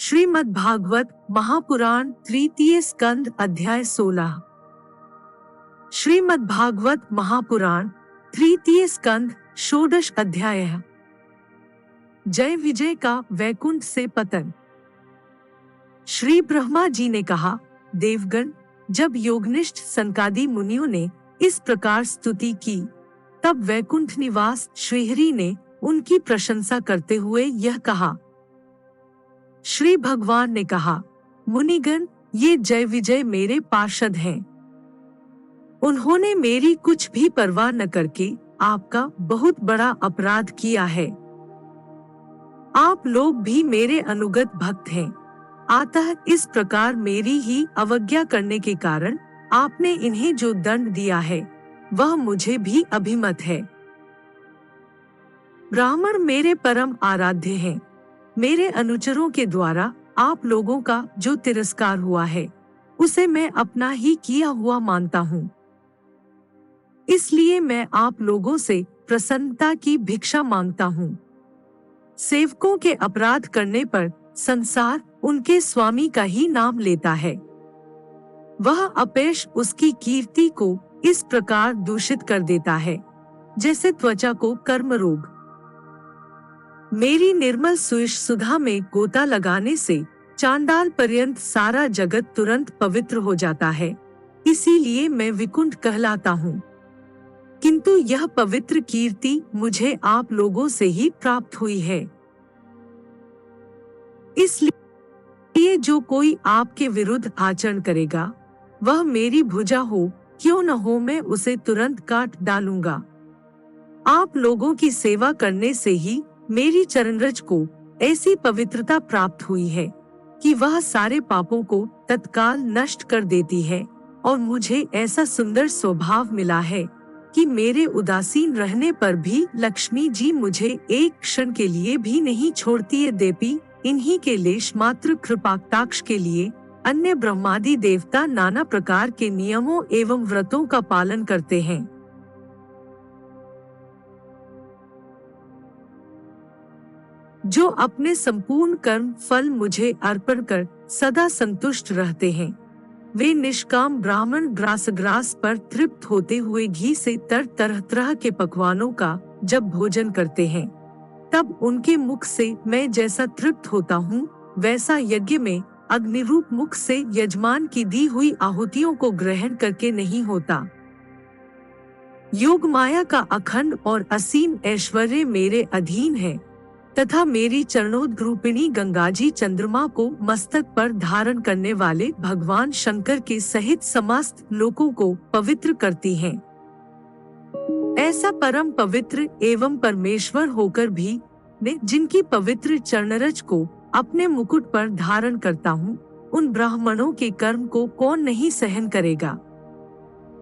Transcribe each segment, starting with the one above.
श्रीमद् भागवत महापुराण तृतीय स्कंद अध्याय 16। श्रीमद् भागवत महापुराण तृतीय स्कंद षोडश अध्याय। जय विजय का वैकुंठ से पतन। श्री ब्रह्मा जी ने कहा, देवगण, जब योगनिष्ठ सनकादि मुनियों ने इस प्रकार स्तुति की, तब वैकुंठ निवास श्रीहरि ने उनकी प्रशंसा करते हुए यह कहा। श्री भगवान ने कहा, मुनिगण, ये जय विजय मेरे पार्षद हैं। उन्होंने मेरी कुछ भी परवाह न करके आपका बहुत बड़ा अपराध किया है। आप लोग भी मेरे अनुगत भक्त हैं, अतः इस प्रकार मेरी ही अवज्ञा करने के कारण आपने इन्हें जो दंड दिया है वह मुझे भी अभिमत है। ब्राह्मण मेरे परम आराध्य हैं। मेरे अनुचरों के द्वारा आप लोगों का जो तिरस्कार हुआ है उसे मैं अपना ही किया हुआ मानता हूँ। इसलिए मैं आप लोगों से प्रसन्नता की भिक्षा मांगता हूँ। सेवकों के अपराध करने पर संसार उनके स्वामी का ही नाम लेता है। वह अपयश उसकी कीर्ति को इस प्रकार दूषित कर देता है जैसे त्वचा को कर्म रोग। मेरी निर्मल सुयश सुधा में गोता लगाने से चांडाल पर्यंत सारा जगत तुरंत पवित्र हो जाता है, इसीलिए मैं विकुंठ कहलाता हूँ। किंतु यह पवित्र कीर्ति मुझे आप लोगों से ही प्राप्त हुई है। इसलिए जो कोई आपके विरुद्ध आचरण करेगा वह मेरी भुजा हो क्यों न हो, मैं उसे तुरंत काट डालूंगा। आप लोगों की सेवा करने से ही मेरी चरणरज को ऐसी पवित्रता प्राप्त हुई है कि वह सारे पापों को तत्काल नष्ट कर देती है, और मुझे ऐसा सुंदर स्वभाव मिला है कि मेरे उदासीन रहने पर भी लक्ष्मी जी मुझे एक क्षण के लिए भी नहीं छोड़ती है। देवी इन्हीं के लेश मात्र कृपाकटाक्ष के लिए अन्य ब्रह्मादि देवता नाना प्रकार के नियमों एवं व्रतों का पालन करते हैं। जो अपने संपूर्ण कर्म फल मुझे अर्पण कर सदा संतुष्ट रहते हैं, वे निष्काम ब्राह्मण ग्रास पर तृप्त होते हुए घी से तरह तरह के पकवानों का जब भोजन करते हैं, तब उनके मुख से मैं जैसा तृप्त होता हूँ, वैसा यज्ञ में अग्निरूप मुख से यजमान की दी हुई आहुतियों को ग्रहण करके नहीं होता। योग माया का अखंड और असीम ऐश्वर्य मेरे अधीन है, तथा मेरी चरणोद्रूपिणी गंगाजी चंद्रमा को मस्तक पर धारण करने वाले भगवान शंकर के सहित समस्त लोकों को पवित्र करती हैं। ऐसा परम पवित्र एवं परमेश्वर होकर भी मैं जिनकी पवित्र चरणरज को अपने मुकुट पर धारण करता हूँ, उन ब्राह्मणों के कर्म को कौन नहीं सहन करेगा।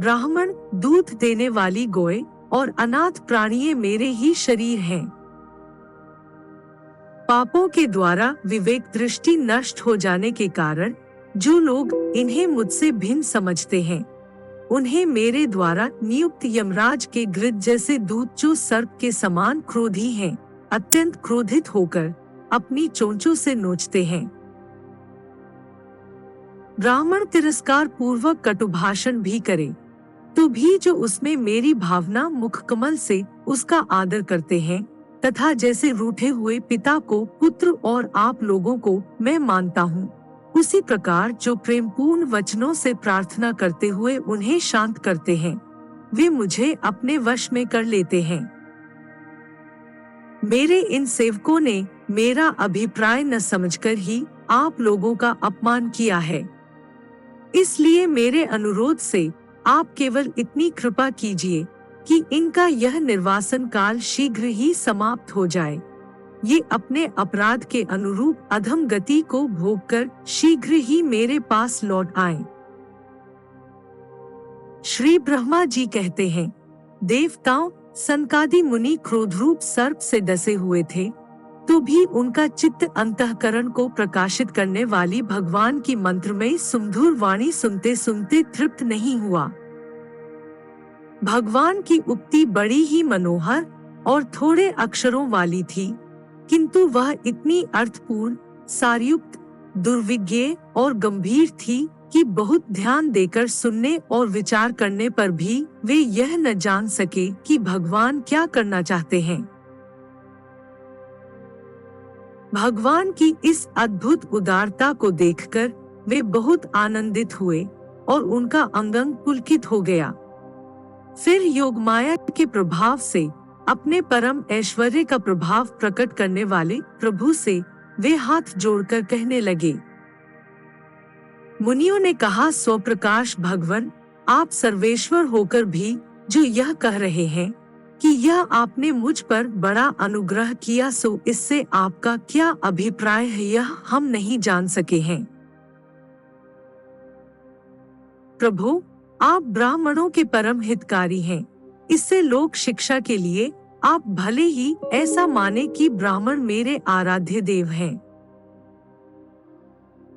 ब्राह्मण, दूध देने वाली गोए और अनाथ प्राणिये मेरे ही शरीर हैं। पापों के द्वारा विवेक दृष्टि नष्ट हो जाने के कारण जो लोग इन्हें मुझसे भिन्न समझते हैं, उन्हें मेरे द्वारा नियुक्त यमराज के गृह जैसे दूत जो सर्प के समान क्रोधी हैं, अत्यंत क्रोधित होकर अपनी चोंचों से नोचते हैं। ब्राह्मण तिरस्कार पूर्वक कटुभाषण भी करे तो भी जो उसमें मेरी भावना मुख कमल से उसका आदर करते हैं, तथा जैसे रूठे हुए पिता को पुत्र और आप लोगों को मैं मानता हूँ, उसी प्रकार जो प्रेमपूर्ण वचनों से प्रार्थना करते हुए उन्हें शांत करते हैं, वे मुझे अपने वश में कर लेते हैं। मेरे इन सेवकों ने मेरा अभिप्राय न समझकर ही आप लोगों का अपमान किया है। इसलिए मेरे अनुरोध से आप केवल इतनी कृपा कीजिए कि इनका यह निर्वासन काल शीघ्र ही समाप्त हो जाए। ये अपने अपराध के अनुरूप अधम गति को भोगकर शीघ्र ही मेरे पास लौट आए। श्री ब्रह्मा जी कहते हैं, देवताओं, सनकादि मुनि क्रोधरूप सर्प से डसे हुए थे, तो भी उनका चित्त अंतःकरण को प्रकाशित करने वाली भगवान की मंत्रमयी सुमधुर वाणी सुनते सुनते तृप्त नहीं हुआ। भगवान की उक्ति बड़ी ही मनोहर और थोड़े अक्षरों वाली थी, किंतु वह इतनी अर्थपूर्ण, सारयुक्त दुर्विज्ञ और गंभीर थी कि बहुत ध्यान देकर सुनने और विचार करने पर भी वे यह न जान सके कि भगवान क्या करना चाहते हैं। भगवान की इस अद्भुत उदारता को देखकर वे बहुत आनंदित हुए और उनका अंग पुलकित हो गया। फिर योगमाया के प्रभाव से अपने परम ऐश्वर्य का प्रभाव प्रकट करने वाले प्रभु से वे हाथ जोड़कर कहने लगे, मुनियों ने कहा, स्वप्रकाश भगवान, आप सर्वेश्वर होकर भी जो यह कह रहे हैं कि यह आपने मुझ पर बड़ा अनुग्रह किया, सो इससे आपका क्या अभिप्राय है यह हम नहीं जान सके हैं। प्रभु, आप ब्राह्मणों के परम हितकारी हैं। इससे लोक शिक्षा के लिए आप भले ही ऐसा माने कि ब्राह्मण मेरे आराध्य देव हैं।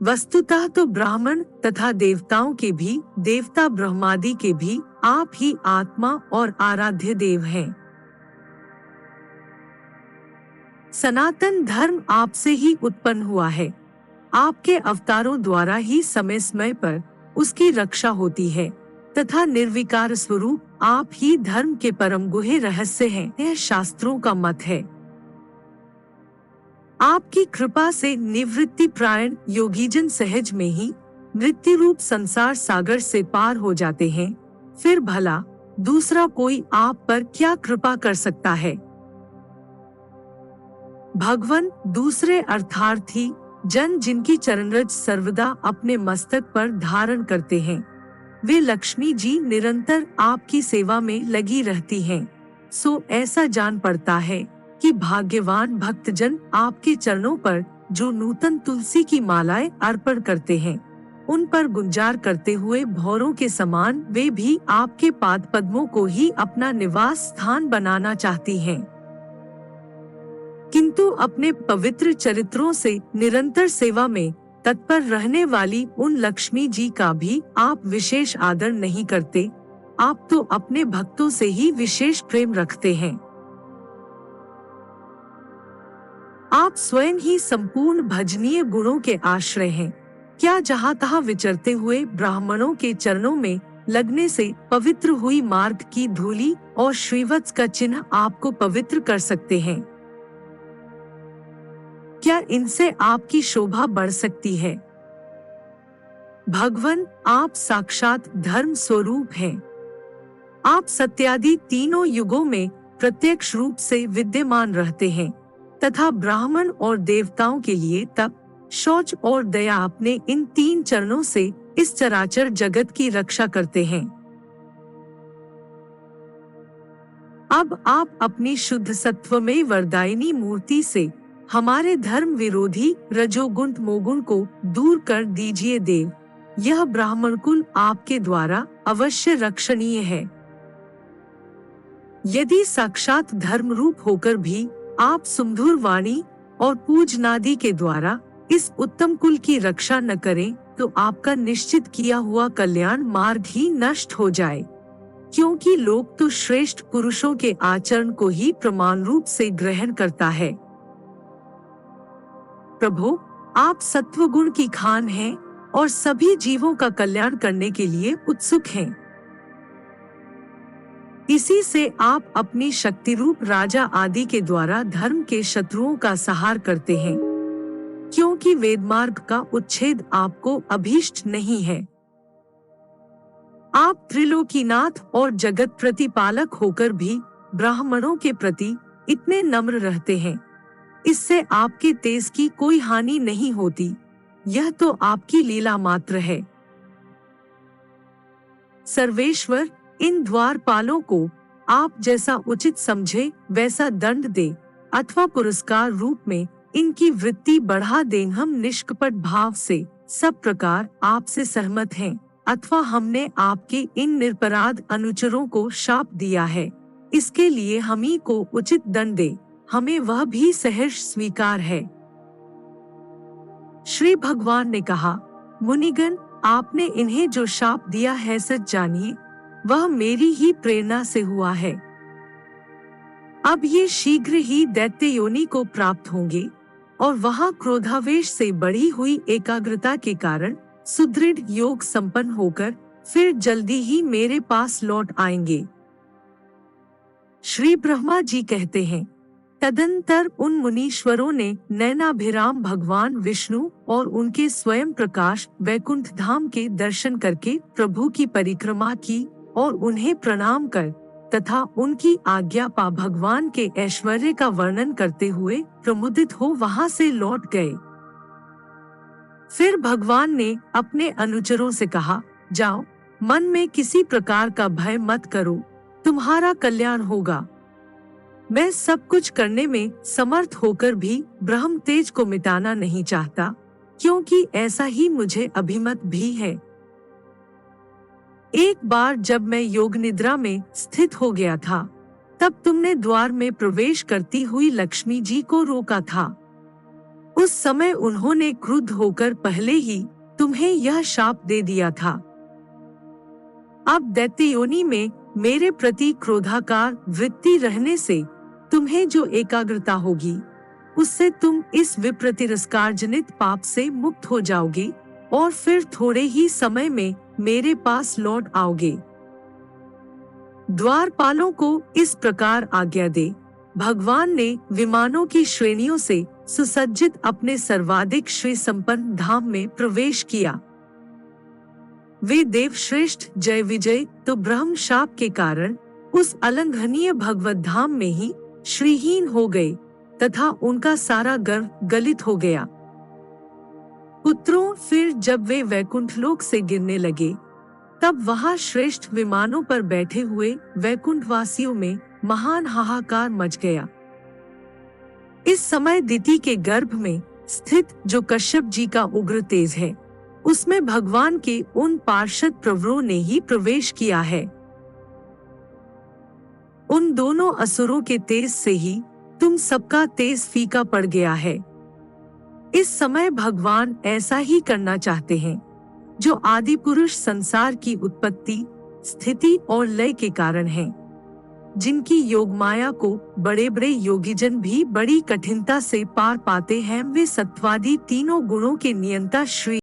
वस्तुतः तो ब्राह्मण तथा देवताओं के भी, देवता ब्रह्मादि के भी आप ही आत्मा और आराध्य देव हैं। सनातन धर्म आपसे ही उत्पन्न हुआ है। आपके अवतारों द्वारा ही समय समय पर उसकी रक्षा होती है तथा निर्विकार स्वरूप आप ही धर्म के परम गुहे रहस्य हैं, यह शास्त्रों का मत है। आपकी कृपा से निवृत्ति प्रायण योगीजन सहज में ही मृत्यु रूप संसार सागर से पार हो जाते हैं। फिर भला दूसरा कोई आप पर क्या कृपा कर सकता है। भगवान दूसरे अर्थार्थी जन जिनकी चरणरज सर्वदा अपने मस्तक पर धारण करते हैं, वे लक्ष्मी जी निरंतर आपकी सेवा में लगी रहती हैं। सो ऐसा जान पड़ता है कि भाग्यवान भक्तजन आपके चरणों पर जो नूतन तुलसी की मालाएं अर्पण करते हैं, उन पर गुंजार करते हुए भौरों के समान वे भी आपके पाद पद्मों को ही अपना निवास स्थान बनाना चाहती हैं। किंतु अपने पवित्र चरित्रों से निरंतर सेवा में तत्पर रहने वाली उन लक्ष्मी जी का भी आप विशेष आदर नहीं करते। आप तो अपने भक्तों से ही विशेष प्रेम रखते हैं। आप स्वयं ही संपूर्ण भजनीय गुणों के आश्रय हैं। क्या जहाँ तहाँ विचरते हुए ब्राह्मणों के चरणों में लगने से पवित्र हुई मार्ग की धूली और श्रीवत्स का चिन्ह आपको पवित्र कर सकते हैं? क्या इनसे आपकी शोभा बढ़ सकती है? भगवान, आप साक्षात धर्म स्वरूप हैं। आप सत्यादि तीनों युगों में प्रत्यक्ष रूप से विद्यमान रहते हैं तथा ब्राह्मण और देवताओं के लिए तप, शौच और दया अपने इन तीन चरणों से इस चराचर जगत की रक्षा करते हैं। अब आप अपनी शुद्ध सत्वमय वरदायिनी मूर्ति से हमारे धर्म विरोधी रजोगुण मोगुण को दूर कर दीजिए देव। यह ब्राह्मण कुल आपके द्वारा अवश्य रक्षणीय है। यदि साक्षात धर्म रूप होकर भी आप सुमधुर वाणी और पूजनादि के द्वारा इस उत्तम कुल की रक्षा न करें, तो आपका निश्चित किया हुआ कल्याण मार्ग ही नष्ट हो जाए, क्योंकि लोक तो श्रेष्ठ पुरुषों के आचरण को ही प्रमाण रूप से ग्रहण करता है। प्रभु, आप सत्वगुण की खान हैं और सभी जीवों का कल्याण करने के लिए उत्सुक हैं। इसी से आप अपनी शक्ति रूप राजा आदि के द्वारा धर्म के शत्रुओं का संहार करते हैं, क्योंकि वेद मार्ग का उच्छेद आपको अभीष्ट नहीं है। आप त्रिलोकीनाथ और जगत प्रतिपालक होकर भी ब्राह्मणों के प्रति इतने नम्र रहते हैं। इससे आपके तेज की कोई हानि नहीं होती। यह तो आपकी लीला मात्र है। सर्वेश्वर, इन द्वारपालों को आप जैसा उचित समझे वैसा दंड दे अथवा पुरस्कार रूप में इनकी वृत्ति बढ़ा दें। हम निष्कपट भाव से सब प्रकार आपसे सहमत हैं, अथवा हमने आपके इन निरपराध अनुचरों को शाप दिया है, इसके लिए हम ही को उचित दंड दे, हमें वह भी सहर्ष स्वीकार है। श्री भगवान ने कहा, मुनिगण, आपने इन्हें जो शाप दिया है सच जानिए वह मेरी ही प्रेरणा से हुआ है। अब ये शीघ्र ही दैत्य योनि को प्राप्त होंगे और वहां क्रोधावेश से बढ़ी हुई एकाग्रता के कारण सुदृढ़ योग संपन्न होकर फिर जल्दी ही मेरे पास लौट आएंगे। श्री ब्रह्मा जी कहते हैं, तदंतर उन मुनीश्वरों ने नैनाभिराम भगवान विष्णु और उनके स्वयं प्रकाश वैकुंठ धाम के दर्शन करके प्रभु की परिक्रमा की और उन्हें प्रणाम कर तथा उनकी आज्ञा पा भगवान के ऐश्वर्य का वर्णन करते हुए प्रमुदित हो वहां से लौट गए। फिर भगवान ने अपने अनुचरों से कहा, जाओ, मन में किसी प्रकार का भय मत करो, तुम्हारा कल्याण होगा। मैं सब कुछ करने में समर्थ होकर भी ब्रह्म तेज को मिटाना नहीं चाहता, क्योंकि ऐसा ही मुझे अभिमत भी है। एक बार जब मैं योग निद्रा में स्थित हो गया था, तब तुमने द्वार में प्रवेश करती हुई लक्ष्मी जी को रोका था। उस समय उन्होंने क्रुद्ध होकर पहले ही तुम्हें यह शाप दे दिया था। अब दैत्य योनि में मेरे प्रति क्रोधाकार वृत्ति रहने से तुम्हें जो एकाग्रता होगी, उससे तुम इस विप्र तिरस्कार जनित पाप से मुक्त हो जाओगे और फिर थोड़े ही समय में मेरे पास लौट आओगे। द्वारपालों को इस प्रकार आज्ञा दे। भगवान ने विमानों की श्रेणियों से सुसज्जित अपने सर्वाधिक श्री संपन्न धाम में प्रवेश किया। वे देवश्रेष्ठ जय विजय तो ब्रह्म शाप के कारण उस अलंघनीय भगवत धाम में ही श्रीहीन हो गए तथा उनका सारा गर्व गलित हो गया। पुत्रों, फिर जब वे वैकुंठ लोक से गिरने लगे, तब वहां श्रेष्ठ विमानों पर बैठे हुए वैकुंठ वासियों में महान हाहाकार मच गया। इस समय दिति के गर्भ में स्थित जो कश्यप जी का उग्र तेज है, उसमें भगवान के उन पार्षद प्रवरों ने ही प्रवेश किया है। उन दोनों असुरों के तेज से ही तुम सबका तेज फीका पड़ गया है। इस समय भगवान ऐसा ही करना चाहते हैं, जो आदि पुरुष संसार की उत्पत्ति, स्थिति और लय के कारण हैं, जिनकी योग माया को बड़े बड़े योगीजन भी बड़ी कठिनता से पार पाते हैं। वे सत्वादि तीनों गुणों के नियंता श्री